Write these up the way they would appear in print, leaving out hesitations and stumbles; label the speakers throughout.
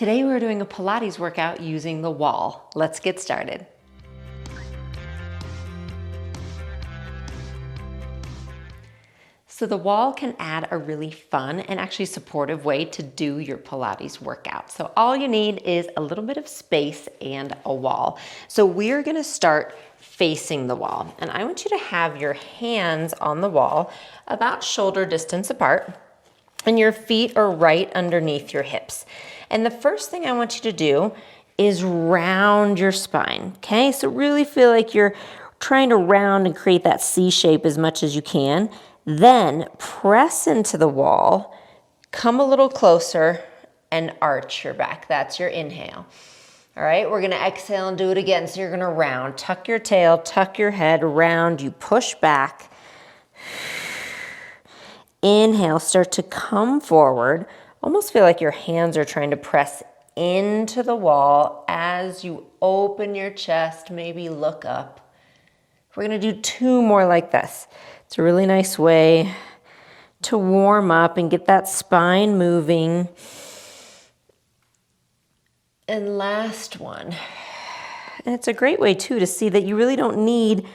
Speaker 1: Today we're doing a Pilates workout using the wall. Let's get started. So the wall can add a really fun and actually supportive way to do your Pilates workout. So all you need is a little bit of space and a wall. So we're gonna start facing the wall. And I want you to have your hands on the wall about shoulder distance apart, and your feet are right underneath your hips. And the first thing I want you to do is round your spine, okay? So really feel like you're trying to round and create that C shape as much as you can. Then press into the wall, come a little closer, and arch your back. That's your inhale. All right, we're gonna exhale and do it again. So you're gonna round, tuck your tail, tuck your head, round, you push back. Inhale, start to come forward. Almost feel like your hands are trying to press into the wall as you open your chest, maybe look up. We're gonna do 2 more like this. It's a really nice way to warm up and get that spine moving. And last one. And it's a great way too to see that you really don't need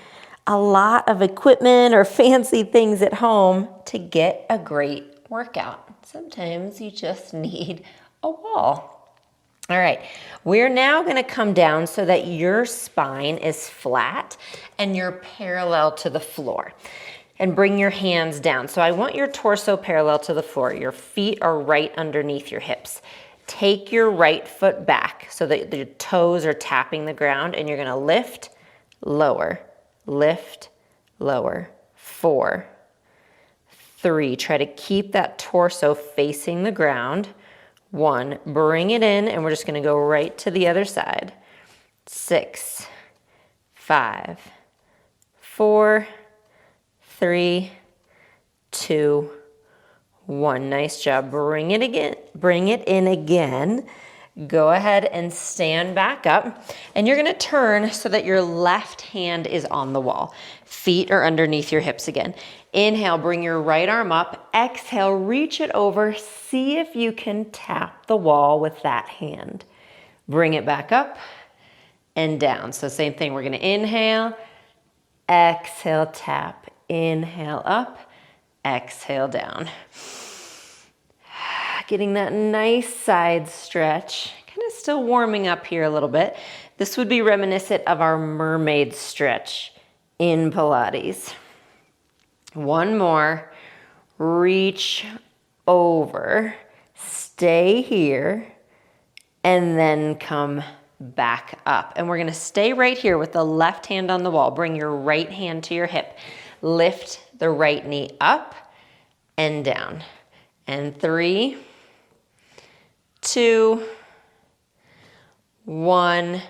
Speaker 1: a lot of equipment or fancy things at home to get a great workout. Sometimes you just need a wall. All right, we're now gonna come down so that your spine is flat and you're parallel to the floor. And bring your hands down. So I want your torso parallel to the floor. Your feet are right underneath your hips. Take your right foot back so that your toes are tapping the ground, and you're gonna lift, lower, lift, lower. 4, 3, try to keep that torso facing the ground. 1, bring it in, and we're just gonna go right to the other side. 6, 5, 4, 3, 2, 1. Nice job. Bring it again. Bring it in again. Go ahead and stand back up. And you're gonna turn so that your left hand is on the wall. Feet are underneath your hips again. Inhale, bring your right arm up. Exhale, reach it over. See if you can tap the wall with that hand. Bring it back up and down. So same thing, we're gonna inhale, exhale, tap. Inhale up, exhale down. Getting that nice side stretch. Kind of still warming up here a little bit. This would be reminiscent of our mermaid stretch in Pilates. 1 more. Reach over. Stay here. And then come back up. And we're gonna stay right here with the left hand on the wall. Bring your right hand to your hip. Lift the right knee up and down. And 3, 2, 1,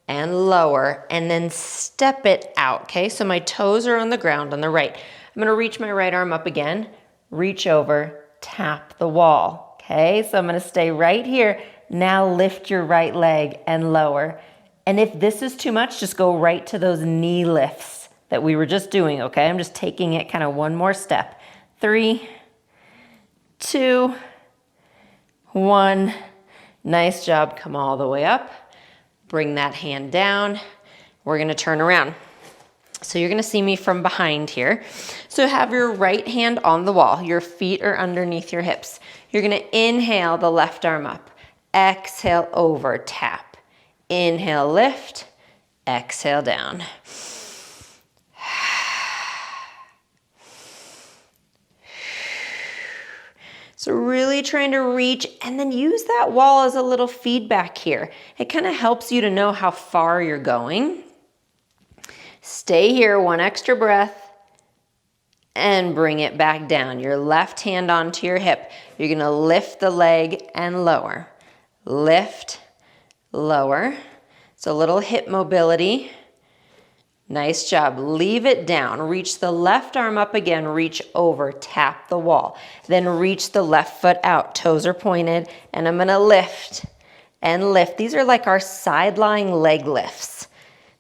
Speaker 1: and lower. And then step it out, okay? So my toes are on the ground on the right. I'm gonna reach my right arm up again, reach over, tap the wall, okay? So I'm gonna stay right here. Now lift your right leg and lower. And if this is too much, just go right to those knee lifts that we were just doing, okay? I'm just taking it kind of 1 more step. 3, 2, 1. Nice job. Come all the way up. Bring that hand down. We're gonna turn around. So you're gonna see me from behind here. So have your right hand on the wall. Your feet are underneath your hips. You're gonna inhale the left arm up. Exhale over, tap. Inhale, lift. Exhale down. So really trying to reach, and then use that wall as a little feedback here. It kind of helps you to know how far you're going. Stay here, 1 extra breath, and bring it back down. Your left hand onto your hip. You're gonna lift the leg and lower. Lift, lower. So a little hip mobility. Nice job. Leave it down. Reach the left arm up again. Reach over. Tap the wall. Then reach the left foot out. Toes are pointed. And I'm going to lift and lift. These are like our side-lying leg lifts.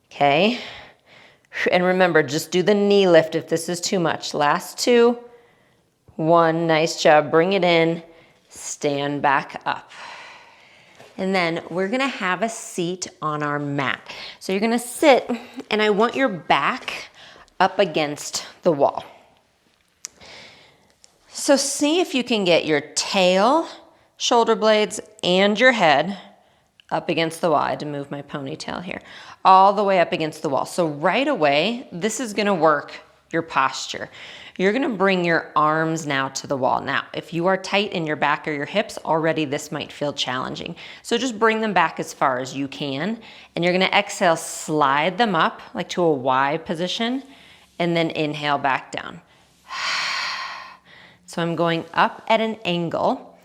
Speaker 1: Okay? And remember, just do the knee lift if this is too much. Last 2. 1. Nice job. Bring it in. Stand back up. And then we're gonna have a seat on our mat. So you're gonna sit, and I want your back up against the wall. So see if you can get your tail, shoulder blades, and your head up against the wall. I had to move my ponytail here. All the way up against the wall. So right away, this is gonna work your posture. You're gonna bring your arms now to the wall. Now, if you are tight in your back or your hips, already this might feel challenging. So just bring them back as far as you can. And you're gonna exhale, slide them up like to a Y position, and then inhale back down. So I'm going up at an angle.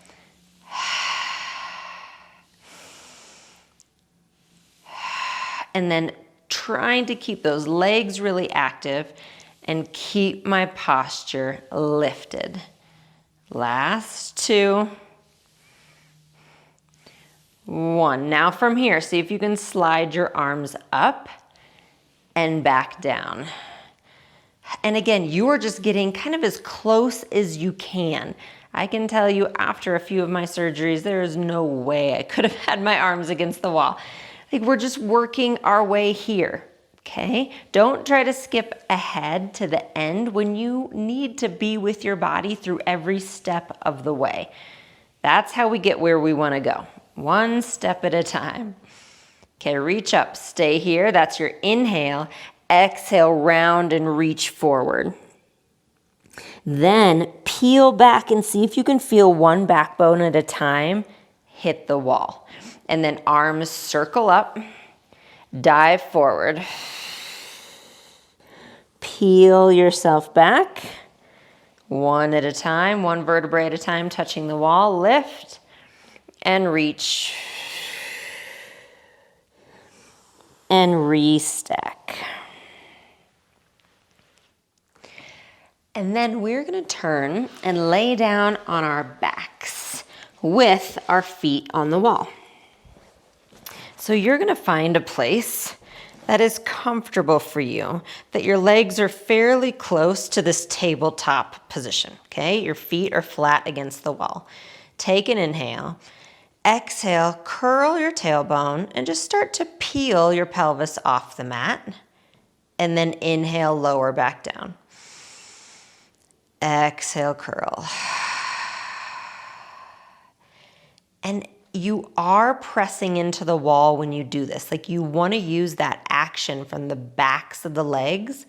Speaker 1: And then trying to keep those legs really active and keep my posture lifted. Last 2. 1. Now from here, see if you can slide your arms up and back down. And again, you are just getting kind of as close as you can. I can tell you after a few of my surgeries, there is no way I could have had my arms against the wall. Like, we're just working our way here, okay? Don't try to skip ahead to the end when you need to be with your body through every step of the way. That's how we get where we wanna go, one step at a time. Okay, reach up, stay here. That's your inhale. Exhale, round and reach forward. Then peel back and see if you can feel one backbone at a time hit the wall. And then arms circle up, dive forward. Peel yourself back, one at a time, one vertebrae at a time, touching the wall. Lift and reach. And restack. And then we're gonna turn and lay down on our backs with our feet on the wall. So you're gonna find a place that is comfortable for you, that your legs are fairly close to this tabletop position, okay? Your feet are flat against the wall. Take an inhale. Exhale, curl your tailbone and just start to peel your pelvis off the mat. And then inhale, lower back down. Exhale, curl. And you are pressing into the wall when you do this. Like, you want to use that action from the backs of the legs.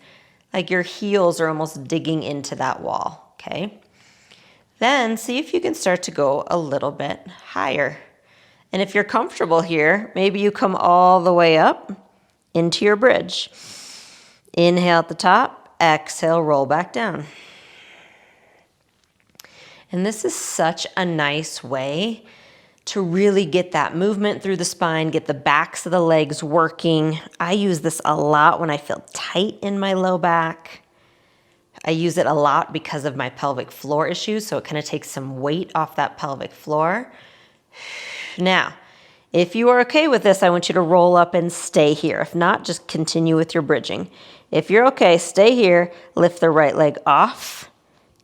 Speaker 1: Like your heels are almost digging into that wall, okay? Then see if you can start to go a little bit higher. And if you're comfortable here, maybe you come all the way up into your bridge. Inhale at the top, exhale, roll back down. And this is such a nice way to really get that movement through the spine, get the backs of the legs working. I use this a lot when I feel tight in my low back. I use it a lot because of my pelvic floor issues, so it kind of takes some weight off that pelvic floor. Now, if you are okay with this, I want you to roll up and stay here. If not, just continue with your bridging. If you're okay, stay here, lift the right leg off,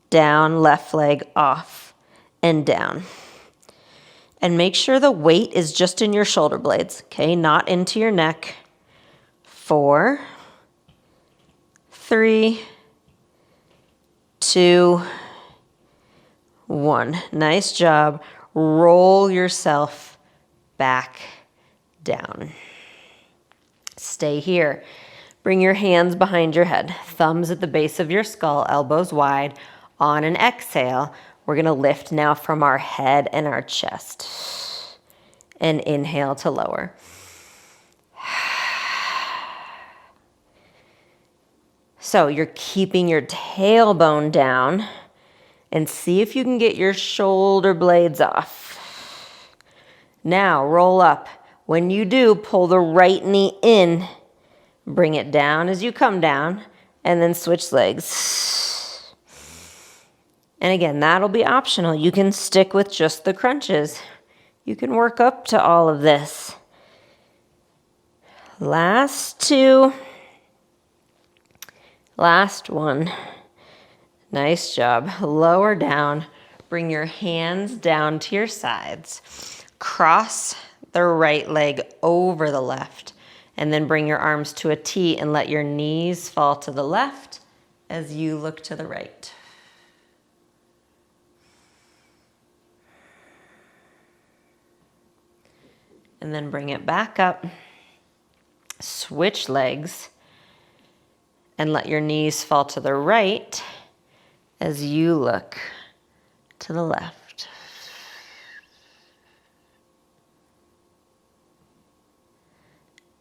Speaker 1: down, left leg off, and down. And make sure the weight is just in your shoulder blades, okay? Not into your neck. 4, 3, 2, 1. Nice job. Roll yourself back down. Stay here. Bring your hands behind your head. Thumbs at the base of your skull, elbows wide. On an exhale, we're gonna lift now from our head and our chest. And inhale to lower. So you're keeping your tailbone down, and see if you can get your shoulder blades off. Now roll up. When you do, pull the right knee in, bring it down as you come down, and then switch legs. And again, that'll be optional. You can stick with just the crunches. You can work up to all of this. Last 2. Last 1. Nice job. Lower down. Bring your hands down to your sides. Cross the right leg over the left. And then bring your arms to a T and let your knees fall to the left as you look to the right. And then bring it back up. Switch legs and let your knees fall to the right as you look to the left.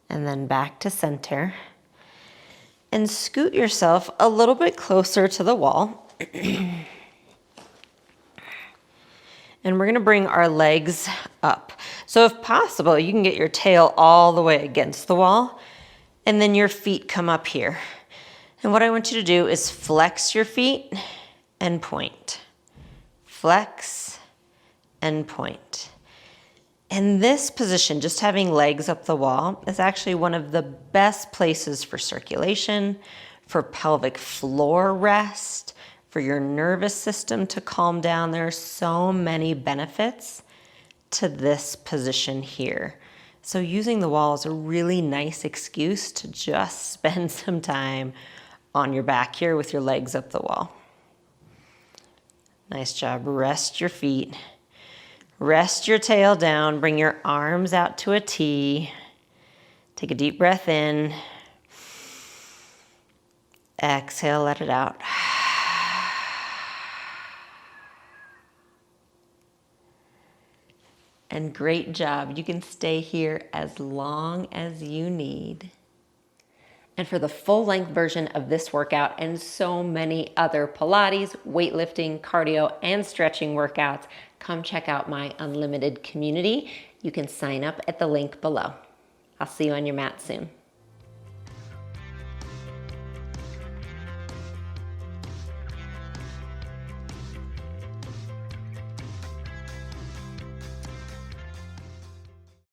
Speaker 1: And then back to center. And scoot yourself a little bit closer to the wall. And we're gonna bring our legs up. So if possible, you can get your tail all the way against the wall, and then your feet come up here. And what I want you to do is flex your feet and point. Flex and point. And this position, just having legs up the wall, is actually one of the best places for circulation, for pelvic floor rest, for your nervous system to calm down. There are so many benefits to this position here. So using the wall is a really nice excuse to just spend some time on your back here with your legs up the wall. Nice job. Rest your feet. Rest your tail down. Bring your arms out to a T. Take a deep breath in. Exhale, let it out. And great job. You can stay here as long as you need. And for the full-length version of this workout and so many other Pilates, weightlifting, cardio, and stretching workouts, come check out my unlimited community. You can sign up at the link below. I'll see you on your mat soon.